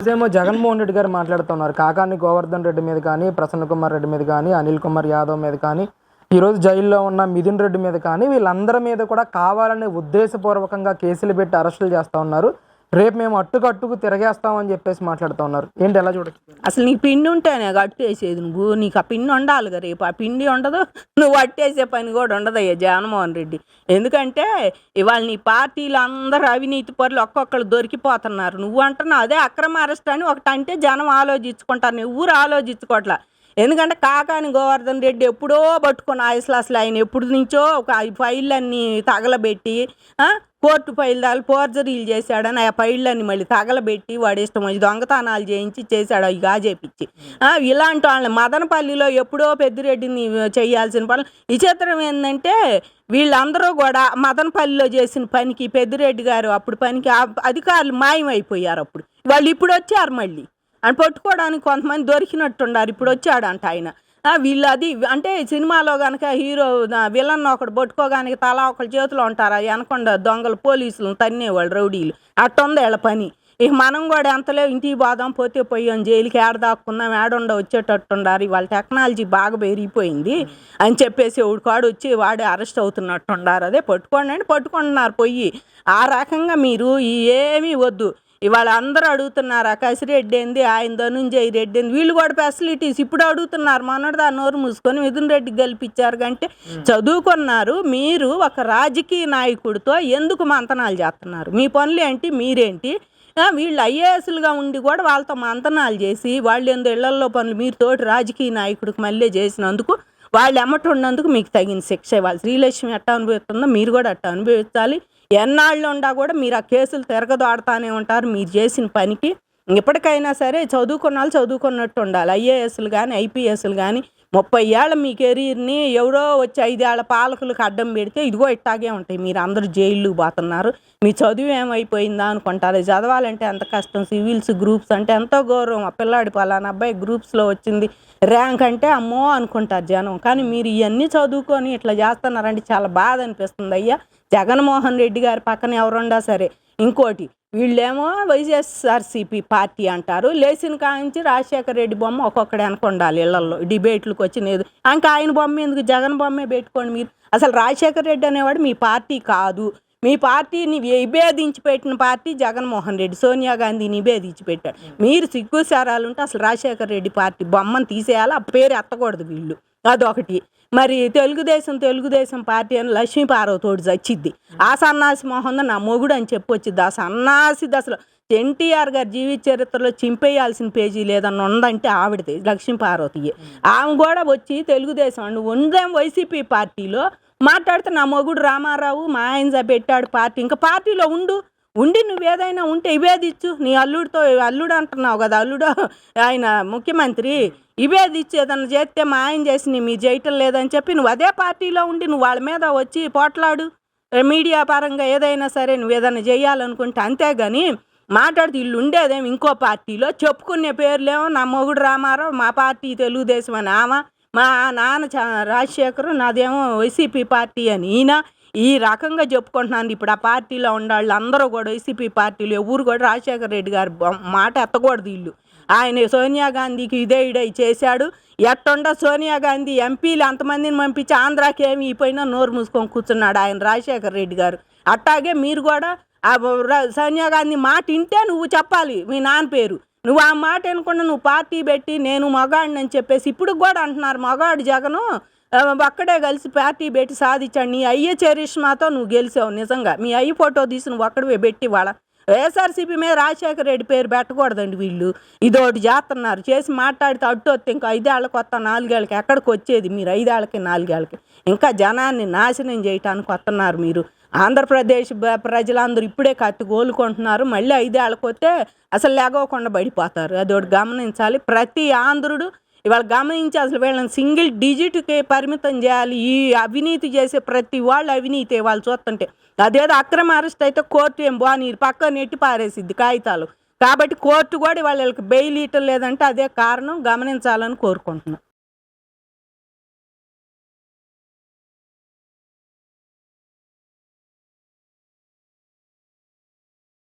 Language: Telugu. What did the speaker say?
ఏమో జగన్మోహన్ రెడ్డి గారు మాట్లాడుతున్నారు కాకాని గోవర్ధన్ రెడ్డి మీద కానీ, ప్రసన్న కుమార్ రెడ్డి మీద కానీ, అనిల్ కుమార్ యాదవ్ మీద కానీ, ఈరోజు జైల్లో ఉన్న మిథున్ రెడ్డి మీద కానీ వీళ్ళందరి మీద కూడా కావాలని ఉద్దేశపూర్వకంగా కేసులు పెట్టి అరెస్టులు చేస్తూ ఉన్నారు. రేపు మేము అట్టుకట్టుకు తిరగేస్తామని చెప్పేసి మాట్లాడుతూ ఉన్నారు. ఏంటి ఎలా చూడొచ్చు? అసలు నీకు పిండి ఉంటేనే అట్టేసేది నువ్వు. నీకు ఆ పిండి ఉండాలిగా. రేపు ఆ పిండి ఉండదు, నువ్వు అట్టేసే పని కూడా ఉండదయ్యా జగన్మోహన్ రెడ్డి. ఎందుకంటే ఇవాళ నీ పార్టీలు అందరూ అవినీతి పరులు ఒక్కొక్కరు దొరికిపోతున్నారు. నువ్వు అంటున్నావు అదే అక్రమ అరెస్ట్ అని ఒకటి అంటే జనం ఆలోచించుకుంటారు, నువ్వు ఆలోచించుకోవట్లా. ఎందుకంటే కాకాని గోవర్ధన్ రెడ్డి ఎప్పుడో పట్టుకున్న అసలు ఆయన ఎప్పుడు నుంచో ఒక ఫైళ్ళన్నీ తగలబెట్టి కోర్టు ఫైల్ దాని ఫోర్జరీలు చేశాడని ఆ ఫైళ్ళన్నీ మళ్ళీ తగలబెట్టి వాడు ఇష్టం వచ్చి దొంగతనాలు చేయించి చేశాడు అవి గాజేపించి. ఇలాంటి వాళ్ళని మదనపల్లిలో ఎప్పుడో పెద్దిరెడ్డిని చేయాల్సిన పనులు. విచిత్రం ఏంటంటే వీళ్ళందరూ కూడా మదనపల్లిలో చేసిన పనికి పెద్దిరెడ్డి గారు అప్పుడు పనికి అధికారులు మాయమైపోయారు. అప్పుడు వాళ్ళు ఇప్పుడు వచ్చారు మళ్ళీ అని పట్టుకోవడానికి కొంతమంది దొరికినట్టున్నారు. ఇప్పుడు వచ్చాడంట ఆయన. వీళ్ళు అది అంటే సినిమాలో కనుక హీరో విలన్ ఒకడు పట్టుకోగానికి తలా ఒకళ్ళ చేతిలో ఉంటారు వెనకొండ దొంగలు పోలీసులు తన్నేవాళ్ళు రౌడీలు. అట్టుంది వీళ్ళ పని. ఇక మనం కూడా ఎంతలే ఇంటికి పోదాం పోతే పోయాం జైలుకి ఏడదాక్కున్నాం ఏడుండ వచ్చేటట్టుండారు. ఇవాళ టెక్నాలజీ బాగా పెరిగిపోయింది అని చెప్పేసి కాడు వచ్చి వాడే అరెస్ట్ అవుతున్నట్టుండారు. అదే పట్టుకోండి అంటే పట్టుకుంటున్నారు పొయ్యి. ఆ రకంగా మీరు ఏమీ వద్దు. ఇవాళ అందరూ అడుగుతున్నారు కసిరెడ్డి ఏంది, ఆయన ధనుంజయ రెడ్డి ఏంది, వీళ్ళు కూడా ఫెసిలిటీస్ ఇప్పుడు అడుగుతున్నారు. మొన్నటిదా నోరు మూసుకొని మిథున్ రెడ్డికి గెలిపించారు కంటే చదువుకున్నారు. మీరు ఒక రాజకీయ నాయకుడితో ఎందుకు మంతనాలు చేస్తున్నారు? మీ పనులు ఏంటి, మీరేంటి? వీళ్ళు ఐఏఎస్లుగా ఉండి కూడా వాళ్ళతో మంతనాలు చేసి వాళ్ళు ఏందో ఇళ్లల్లో పనులు మీరు తోటి రాజకీయ నాయకుడికి మళ్ళీ చేసినందుకు వాళ్ళు ఎమ్మట ఉన్నందుకు మీకు తగిన శిక్ష ఇవ్వాలి. శ్రీలక్ష్మి ఎట్టా అనుభవిస్తుందో మీరు కూడా అట్టా అనుభవించాలి. ఎన్నాళ్ళు ఉండా కూడా మీరు ఆ కేసులు తిరగదోడతానే ఉంటారు మీరు చేసిన పనికి. ఇప్పటికైనా సరే చదువుకున్న వాళ్ళు చదువుకున్నట్టు ఉండాలి. ఐఏఎస్లు కానీ ఐపీఎస్లు కానీ 30 ఏళ్ళ మీ కెరీర్ని ఎవరో వచ్చి 5 ఏళ్ల పాలకులకు అడ్డం పెడితే ఇదిగో ఇట్టాగే ఉంటాయి. మీరు అందరూ జైళ్ళు పోతున్నారు. మీ చదువు ఏమైపోయిందా అనుకుంటారు. చదవాలంటే ఎంత కష్టం. సివిల్స్ గ్రూప్స్ అంటే ఎంతో గౌరవం. ఆ పిల్లాడి పలానా అబ్బాయి గ్రూప్స్లో వచ్చింది ర్యాంక్ అంటే అమ్మో అనుకుంటారు జనం. కానీ మీరు ఇవన్నీ చదువుకొని ఇట్లా చేస్తున్నారంటే చాలా బాధ అనిపిస్తుంది అయ్యా. జగన్మోహన్ రెడ్డి గారి పక్కన ఎవరుండా సరే. ఇంకోటి వీళ్ళేమో వైఎస్ఆర్సీపీ పార్టీ అంటారు. లేచిన కాంచి రాజశేఖర రెడ్డి బొమ్మ ఒక్కొక్కడే అనుకుండాలి ఇళ్లలో డిబేట్లకు వచ్చినది. ఇంకా ఆయన బొమ్మ ఎందుకు, జగన్ బొమ్మే పెట్టుకోండి మీరు. అసలు రాజశేఖర రెడ్డి అనేవాడు మీ పార్టీ కాదు. మీ పార్టీని విభేదించి పెట్టిన పార్టీ జగన్మోహన్ రెడ్డి. సోనియా గాంధీని విభేదించి పెట్టాడు. మీరు సిగ్గుసారాలుంటే అసలు రాజశేఖర రెడ్డి పార్టీ బొమ్మను తీసేయాలి, ఆ పేరు ఎత్తకూడదు వీళ్ళు. అదొకటి. మరి తెలుగుదేశం పార్టీ అని లక్ష్మీపార్వతోడు చచ్చిద్ది. ఆ సన్నాసి మొహంలో నా మొగుడు అని చెప్పొచ్చిద్ది. ఆ సన్నాసిది అసలు ఎన్టీఆర్ గారి జీవిత చరిత్రలో చింపేయాల్సిన పేజీ లేదన్న ఉందంటే ఆవిడది లక్ష్మీపార్వతియే. ఆమె కూడా వచ్చి తెలుగుదేశం అండి ఉందేం వైసీపీ పార్టీలో మాట్లాడితే నా మొగుడు రామారావు మా ఆయన పెట్టాడు పార్టీ. ఇంకా పార్టీలో ఉండి నువ్వేదైనా ఉంటే ఇవేదిచ్చు. నీ అల్లుడు అంటున్నావు కదా, అల్లుడు ఆయన ముఖ్యమంత్రి, ఇవేదిచ్చు. ఏదన్నా చేస్తే మా ఆయన చేసి మీరు చేయటం లేదని చెప్పి నువ్వు అదే పార్టీలో ఉండి నువ్వు వాళ్ళ మీద వచ్చి పోట్లాడు. మీడియా పరంగా ఏదైనా సరే నువ్వు ఏదైనా చేయాలనుకుంటే. అంతేగాని మాట్లాడితే ఇల్లు ఉండేదేమో ఇంకో పార్టీలో చెప్పుకునే పేర్లేమో నా మొగుడు రామారావు, మా పార్టీ తెలుగుదేశం అని ఆమె, మా నాన్న రాజశేఖరు, నాదేమో వైసీపీ పార్టీ అని ఈయన. ఈ రకంగా చెప్పుకుంటున్నాను. ఇప్పుడు ఆ పార్టీలో ఉండాళ్ళు అందరూ కూడా వైసీపీ పార్టీలు ఎవరు కూడా రాజశేఖర రెడ్డి గారి మాట ఎత్తకూడదు వీళ్ళు. ఆయన సోనియా గాంధీకి ఇదే చేశాడు. ఎట్టుండ సోనియా గాంధీ ఎంపీలు అంతమందిని పంపించి ఆంధ్రాకి ఏమి అయిపోయినా నోరు మూసుకొని కూర్చున్నాడు ఆయన రాజశేఖర రెడ్డి గారు. అట్టాగే మీరు కూడా సోనియా గాంధీ మాట వింటే నువ్వు చెప్పాలి మీ నాన్న పేరు. నువ్వు ఆ మాట వినకుండా నువ్వు పార్టీ పెట్టి నేను మగాడిని అని చెప్పేసి ఇప్పుడు కూడా అంటున్నారు. మగాడు జగను ఒక్కడే కలిసి పార్టీ పెట్టి సాధించాడు. నీ అయ్యే చరిష్మాతో నువ్వు గెలిచావు. నిజంగా మీ అయ్యి ఫోటో తీసి నువ్వు ఒక్కడే పెట్టి వాళ్ళ వైఎస్ఆర్సీపీ మీద రాజశేఖర రెడ్డి పేరు పెట్టకూడదండి. వీళ్ళు ఇదోటి చేస్తున్నారు. చేసి మాట్లాడితే అడ్డు వస్తే ఇంకా 5 ఏళ్ళకి వస్తా 4 ఏళ్ళకి ఎక్కడికి వచ్చేది మీరు 5 ఏళ్ళకి 4 ఏళ్ళకి ఇంకా జనాన్ని నాశనం చేయటానికి వస్తున్నారు మీరు. ఆంధ్రప్రదేశ్ ప్రజలందరూ ఇప్పుడే కత్తి కోలుకుంటున్నారు. మళ్ళీ 5 ఏళ్ళకి వస్తే అసలు లేగవకుండా పడిపోతారు. అదొకటి గమనించాలి. ప్రతి ఆంధ్రుడు ఇవాళ గమనించి అసలు వీళ్ళని సింగిల్ డిజిట్కి పరిమితం చేయాలి. ఈ అవినీతి చేసే ప్రతి వాళ్ళు అవినీతి వాళ్ళు చూస్తుంటే. అదేదో అక్రమ అరెస్ట్ అయితే కోర్టు ఏం బాగా పక్క నెట్టి పారేసిద్ది కాగితాలు. కాబట్టి కోర్టు కూడా వాళ్ళకి బెయిల్ ఇవ్వటం లేదంటే అదే కారణం. గమనించాలని కోరుకుంటున్నాను.